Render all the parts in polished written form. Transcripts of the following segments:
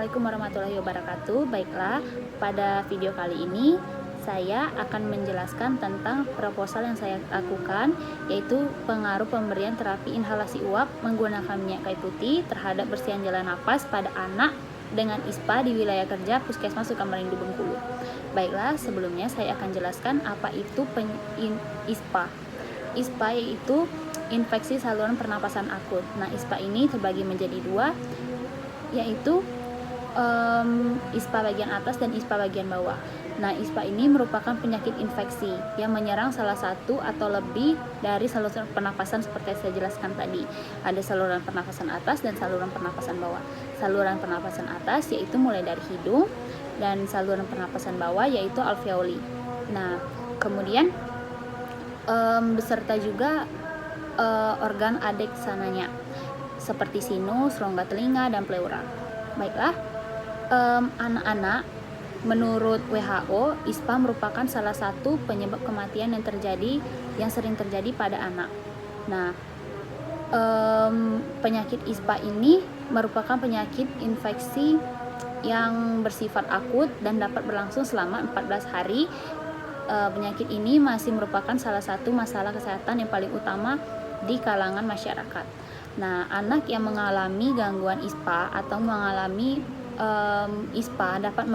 Assalamualaikum warahmatullahi wabarakatuh. Baiklah, pada video kali ini saya akan menjelaskan tentang proposal yang saya lakukan, yaitu pengaruh pemberian terapi inhalasi uap menggunakan minyak kayu putih terhadap bersihan jalan nafas pada anak dengan ISPA di wilayah kerja Puskesmas Sukamerindu Bengkulu. Baiklah, sebelumnya saya akan jelaskan apa itu ISPA. ISPA yaitu infeksi saluran pernapasan akut. Nah, ISPA ini terbagi menjadi dua, yaitu ISPA bagian atas dan ISPA bagian bawah. Nah, ISPA ini merupakan penyakit infeksi yang menyerang salah satu atau lebih dari saluran pernapasan seperti yang saya jelaskan tadi. Ada saluran pernapasan atas dan saluran pernapasan bawah. Saluran pernapasan atas yaitu mulai dari hidung, dan saluran pernapasan bawah yaitu alveoli. Nah, kemudian beserta juga organ adeksananya seperti sinus, rongga telinga, dan pleura. Baiklah, anak-anak, menurut WHO, ISPA merupakan salah satu penyebab kematian yang sering terjadi pada anak. Nah, penyakit ISPA ini merupakan penyakit infeksi yang bersifat akut dan dapat berlangsung selama 14 hari. Penyakit ini masih merupakan salah satu masalah kesehatan yang paling utama di kalangan masyarakat. Nah, anak yang mengalami gangguan ISPA atau mengalami ISPA dapat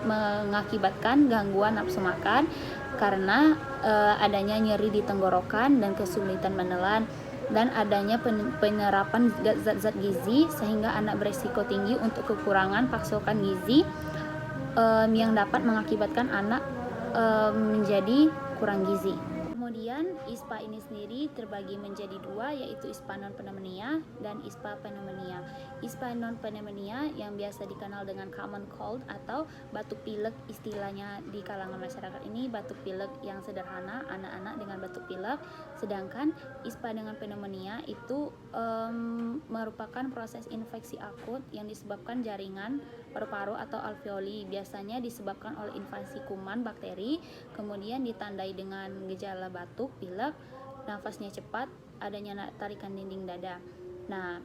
mengakibatkan gangguan nafsu makan karena adanya nyeri di tenggorokan dan kesulitan menelan, dan adanya penyerapan zat-zat gizi sehingga anak berisiko tinggi untuk kekurangan pasokan gizi yang dapat mengakibatkan anak menjadi kurang gizi. Kemudian ISPA ini sendiri terbagi menjadi dua, yaitu ISPA non-pneumonia dan ISPA pneumonia. ISPA non-pneumonia yang biasa dikenal dengan common cold atau batuk pilek, istilahnya di kalangan masyarakat ini batuk pilek yang sederhana, anak-anak dengan batuk pilek. Sedangkan ISPA dengan pneumonia itu merupakan proses infeksi akut yang disebabkan jaringan paru-paru atau alveoli, biasanya disebabkan oleh invasi kuman bakteri, kemudian ditandai dengan gejala batuk, pilek, nafasnya cepat, adanya tarikan dinding dada. Nah,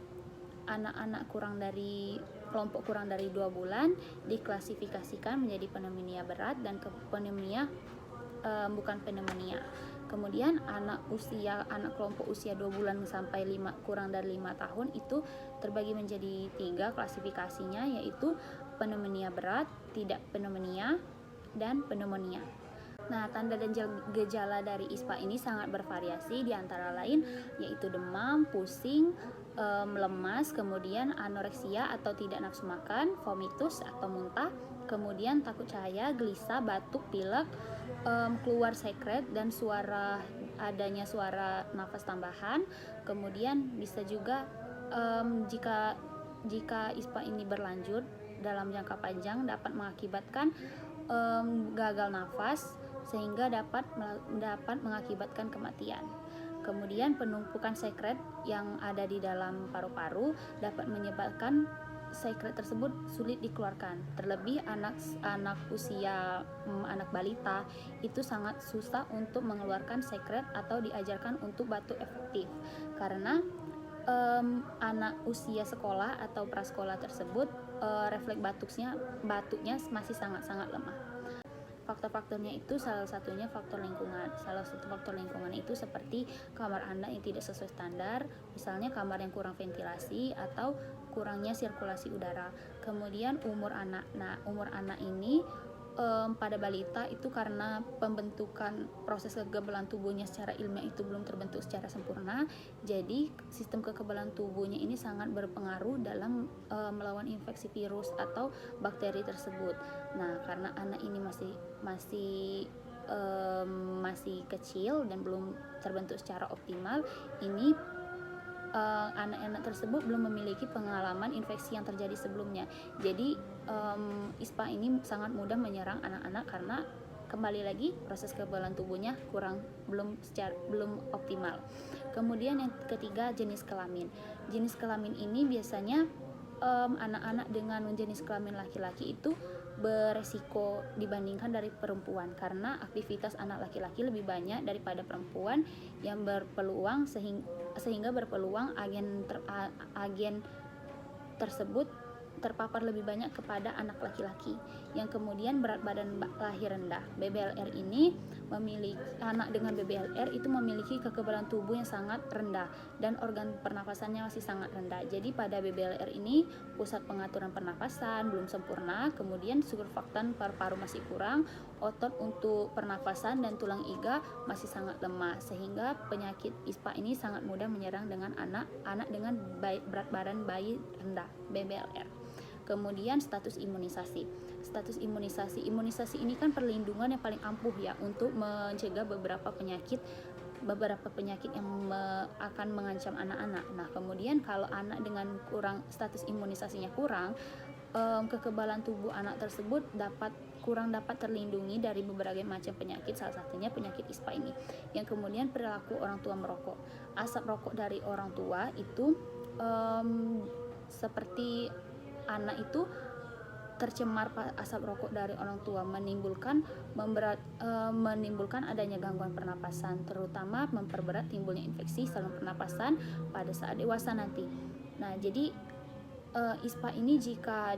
anak-anak kelompok kurang dari 2 bulan diklasifikasikan menjadi pneumonia berat dan pneumonia bukan pneumonia. Kemudian anak kelompok usia 2 bulan sampai kurang dari 5 tahun itu terbagi menjadi 3 klasifikasinya, yaitu pneumonia berat, tidak pneumonia, dan pneumonia. Nah, tanda dan gejala dari ISPA ini sangat bervariasi, di antara lain yaitu demam, pusing, lemas, kemudian anoreksia atau tidak nafsu makan, vomitus atau muntah, kemudian takut cahaya, gelisah, batuk, pilek, keluar sekret, dan adanya suara nafas tambahan. Kemudian bisa juga jika ISPA ini berlanjut dalam jangka panjang dapat mengakibatkan gagal nafas sehingga dapat mengakibatkan kematian. Kemudian penumpukan sekret yang ada di dalam paru-paru dapat menyebabkan sekret tersebut sulit dikeluarkan. Terlebih anak balita itu sangat susah untuk mengeluarkan sekret atau diajarkan untuk batuk efektif karena anak usia sekolah atau prasekolah tersebut refleks batuknya masih sangat-sangat lemah. Faktor-faktornya itu salah satunya faktor lingkungan. Salah satu faktor lingkungan itu seperti kamar anak yang tidak sesuai standar, misalnya kamar yang kurang ventilasi atau kurangnya sirkulasi udara. Kemudian umur anak. Nah, umur anak ini pada balita itu karena pembentukan proses kekebalan tubuhnya secara ilmiah itu belum terbentuk secara sempurna, jadi sistem kekebalan tubuhnya ini sangat berpengaruh dalam melawan infeksi virus atau bakteri tersebut. Nah, karena anak ini masih kecil dan belum terbentuk secara optimal, ini anak-anak tersebut belum memiliki pengalaman infeksi yang terjadi sebelumnya. Jadi ISPA ini sangat mudah menyerang anak-anak karena kembali lagi proses kekebalan tubuhnya belum optimal. Kemudian yang ketiga, jenis kelamin. Jenis kelamin ini biasanya anak-anak dengan jenis kelamin laki-laki itu beresiko dibandingkan dari perempuan karena aktivitas anak laki-laki lebih banyak daripada perempuan yang berpeluang sehingga berpeluang agen tersebut terpapar lebih banyak kepada anak laki-laki yang kemudian berat badan lahir rendah. BBLR ini memiliki anak dengan BBLR itu memiliki kekebalan tubuh yang sangat rendah dan organ pernapasannya masih sangat rendah. Jadi pada BBLR ini pusat pengaturan pernapasan belum sempurna, kemudian surfaktan paru-paru masih kurang, otot untuk pernapasan dan tulang iga masih sangat lemah, sehingga penyakit ISPA ini sangat mudah menyerang dengan anak dengan berat badan bayi rendah BBLR. Kemudian status imunisasi. Imunisasi ini kan perlindungan yang paling ampuh ya untuk mencegah beberapa penyakit yang akan mengancam anak-anak. Nah, kemudian kalau anak dengan status imunisasinya kurang, kekebalan tubuh anak tersebut kurang dapat terlindungi dari berbagai macam penyakit, salah satunya penyakit ISPA ini. Yang kemudian perilaku orang tua merokok. Asap rokok dari orang tua itu seperti anak itu tercemar asap rokok dari orang tua menimbulkan adanya gangguan pernapasan, terutama memperberat timbulnya infeksi saluran pernapasan pada saat dewasa nanti. Nah, jadi ISPA ini jika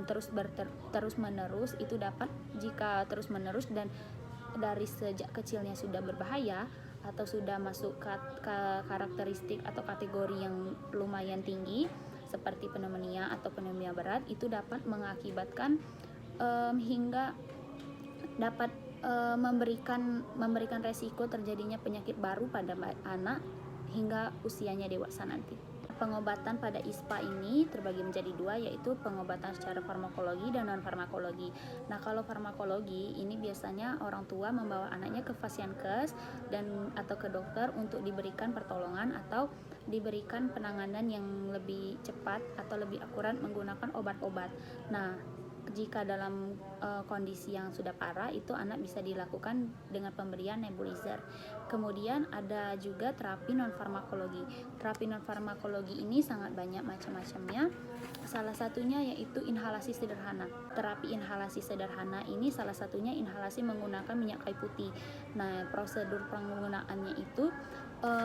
terus menerus dan dari sejak kecilnya sudah berbahaya atau sudah masuk ke karakteristik atau kategori yang lumayan tinggi seperti pneumonia atau pneumonia berat, itu dapat mengakibatkan hingga dapat memberikan resiko terjadinya penyakit baru pada anak hingga usianya dewasa nanti. Pengobatan pada ISPA ini terbagi menjadi dua, yaitu pengobatan secara farmakologi dan non-farmakologi. Nah, kalau farmakologi ini biasanya orang tua membawa anaknya ke Fasiankes atau ke dokter untuk diberikan pertolongan atau diberikan penanganan yang lebih cepat atau lebih akurat menggunakan obat-obat. Nah, jika dalam kondisi yang sudah parah, itu anak bisa dilakukan dengan pemberian nebulizer. Kemudian ada juga terapi non-farmakologi. Terapi non-farmakologi ini sangat banyak macam-macamnya. Salah satunya yaitu inhalasi sederhana. Terapi inhalasi sederhana ini salah satunya inhalasi menggunakan minyak kayu putih. Nah, prosedur penggunaannya itu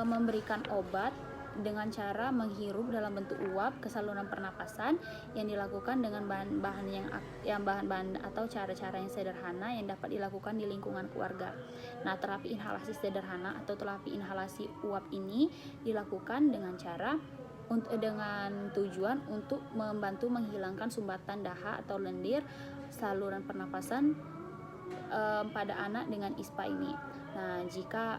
memberikan obat dengan cara menghirup dalam bentuk uap ke saluran pernapasan yang dilakukan dengan bahan-bahan atau cara-cara yang sederhana yang dapat dilakukan di lingkungan keluarga. Nah, terapi inhalasi sederhana atau terapi inhalasi uap ini dilakukan dengan tujuan untuk membantu menghilangkan sumbatan dahak atau lendir saluran pernapasan pada anak dengan ISPA ini. Nah, jika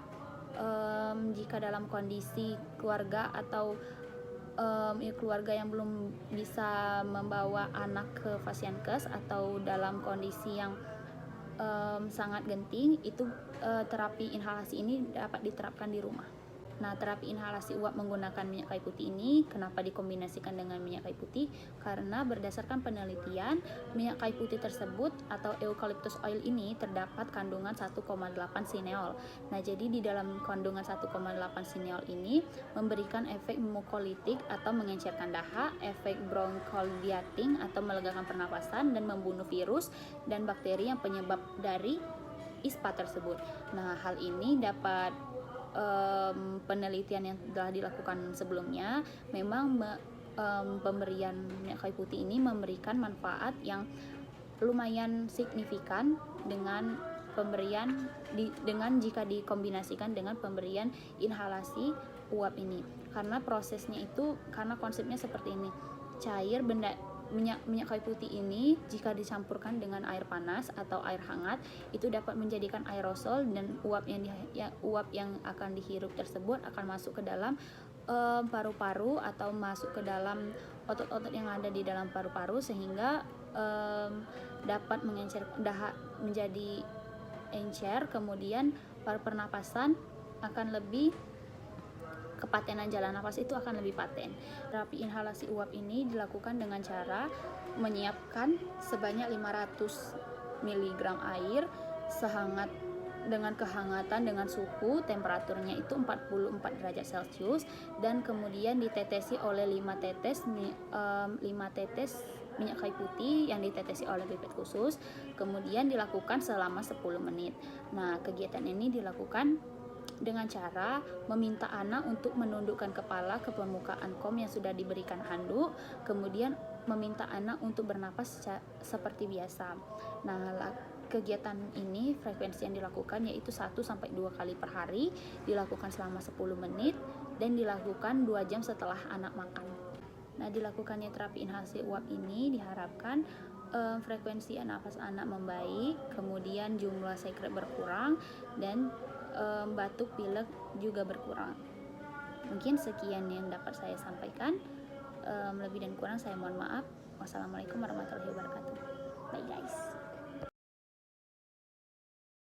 dalam kondisi keluarga atau keluarga yang belum bisa membawa anak ke Fasiankes atau dalam kondisi yang sangat genting, itu terapi inhalasi ini dapat diterapkan di rumah. Nah, terapi inhalasi uap menggunakan minyak kayu putih ini kenapa dikombinasikan dengan minyak kayu putih? Karena berdasarkan penelitian, minyak kayu putih tersebut atau eucalyptus oil ini terdapat kandungan 1,8 sineol. Nah, jadi di dalam kandungan 1,8 sineol ini memberikan efek mukolitik atau mengencerkan dahak, efek bronchodilating atau melegakan pernapasan dan membunuh virus dan bakteri yang penyebab dari ISPA tersebut. Nah, hal ini dapat penelitian yang telah dilakukan sebelumnya memang pemberian minyak kayu putih ini memberikan manfaat yang lumayan signifikan dengan jika dikombinasikan dengan pemberian inhalasi uap ini, karena konsepnya seperti ini. Minyak kayu putih ini jika dicampurkan dengan air panas atau air hangat itu dapat menjadikan aerosol, dan uap yang akan dihirup tersebut akan masuk ke dalam paru-paru atau masuk ke dalam otot-otot yang ada di dalam paru-paru, sehingga dapat mengencer dahak menjadi encer, kemudian pernapasan akan lebih kepatenan jalan nafas itu akan lebih paten. Terapi inhalasi uap ini dilakukan dengan cara menyiapkan sebanyak 500 mg air dengan kehangatan dengan suhu temperaturnya itu 44 derajat Celcius, dan kemudian ditetesi oleh 5 tetes minyak kayu putih yang ditetesi oleh pipet khusus, kemudian dilakukan selama 10 menit. Nah, kegiatan ini dilakukan dengan cara meminta anak untuk menundukkan kepala ke permukaan kom yang sudah diberikan handuk, kemudian meminta anak untuk bernapas seperti biasa. Nah, kegiatan ini frekuensi yang dilakukan yaitu 1-2 kali per hari, dilakukan selama 10 menit dan dilakukan 2 jam setelah anak makan. Nah, dilakukannya terapi inhalasi uap ini diharapkan frekuensi nafas anak membaik, kemudian jumlah sekret berkurang, dan batuk pilek juga berkurang. Mungkin sekian yang dapat saya sampaikan. Lebih dan kurang saya mohon maaf. Wassalamualaikum warahmatullahi wabarakatuh. Bye guys.